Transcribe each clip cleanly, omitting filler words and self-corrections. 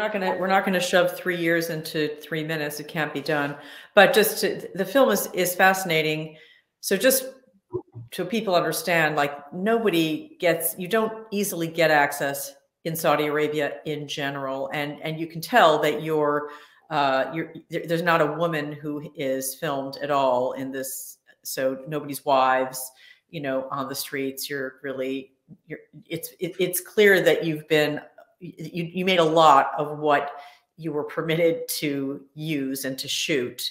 we're not gonna shove 3 years into 3 minutes. It can't be done. But the film is fascinating. So just so people understand, like you don't easily get access in Saudi Arabia in general, and you can tell that there's not a woman who is filmed at all in this. So nobody's wives, on the streets. It's clear that you made a lot of what you were permitted to use and to shoot.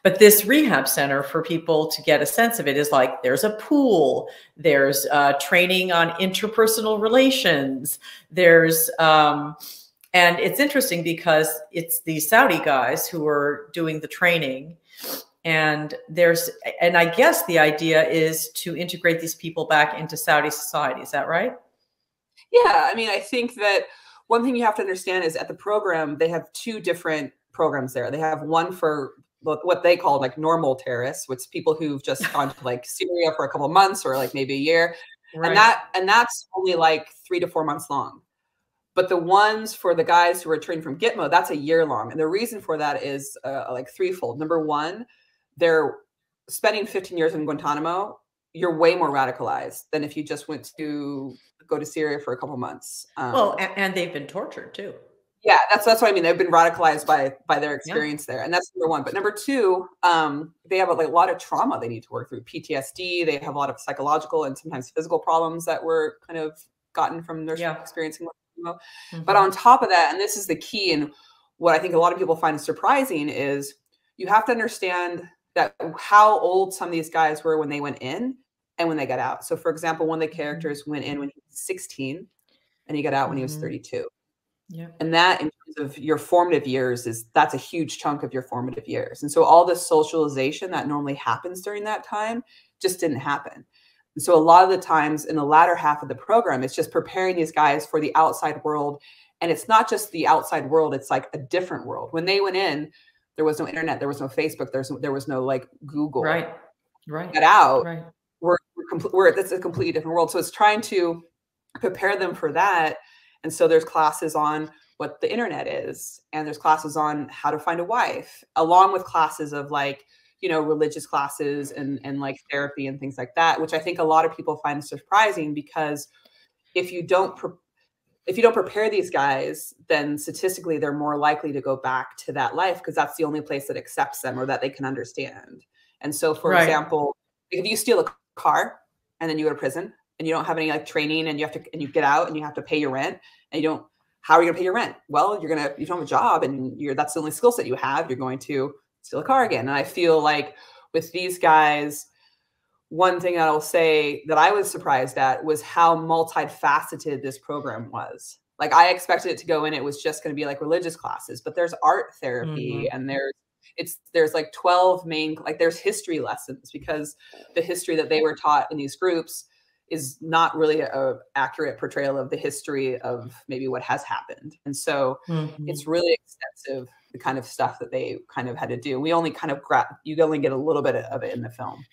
But this rehab center, for people to get a sense of it, is like there's a pool, there's training on interpersonal relations, and it's interesting because it's these Saudi guys who are doing the training, and I guess the idea is to integrate these people back into Saudi society. Is that right? Yeah, I mean, I think that one thing you have to understand is at the program, they have two different programs there. They have one for what they call like normal terrorists, which is people who've just gone to like Syria for a couple of months or like maybe a year. Right. And that's only like 3 to 4 months long. But the ones for the guys who are trained from Gitmo, that's a year long. And the reason for that is like threefold. Number one, they're spending 15 years in Guantanamo. You're way more radicalized than if you just went to go to Syria for a couple of months. Well, and they've been tortured too. Yeah, that's what I mean. They've been radicalized by their experience there. And that's number one. But number two, they have a lot of trauma they need to work through. PTSD, they have a lot of psychological and sometimes physical problems that were kind of gotten from their experiencing. But on top of that, and this is the key, and what I think a lot of people find surprising is you have to understand that how old some of these guys were when they went in and when they got out. So for example, one of the characters went in when he was 16 and he got out when he was 32. Yeah. And that, in terms of your formative years, that's a huge chunk of your formative years. And so all the socialization that normally happens during that time just didn't happen. And so a lot of the times in the latter half of the program, it's just preparing these guys for the outside world. And it's not just the outside world, it's like a different world. When they went in, there was no internet, there was no Facebook, there was no like Google. Right. Get out. Right. It's a completely different world. So it's trying to prepare them for that. And so there's classes on what the internet is, and there's classes on how to find a wife, along with classes of like, religious classes and like therapy and things like that, which I think a lot of people find surprising, because if you don't prepare these guys, then statistically they're more likely to go back to that life, because that's the only place that accepts them or that they can understand. And so, for example, if you steal a car and then you go to prison, and you don't have any like training, and you get out and you have to pay your rent, and how are you gonna pay your rent? Well, you don't have a job, and that's the only skill set you have. You're going to steal a car again. And I feel like with these guys, one thing I'll say that I was surprised at was how multifaceted this program was. Like I expected it to go in, it was just going to be like religious classes, but there's art therapy, and there's like 12 main, like there's history lessons, because the history that they were taught in these groups is not really an accurate portrayal of the history of maybe what has happened. And so it's really extensive, the kind of stuff that they kind of had to do. We only kind of you only get a little bit of it in the film.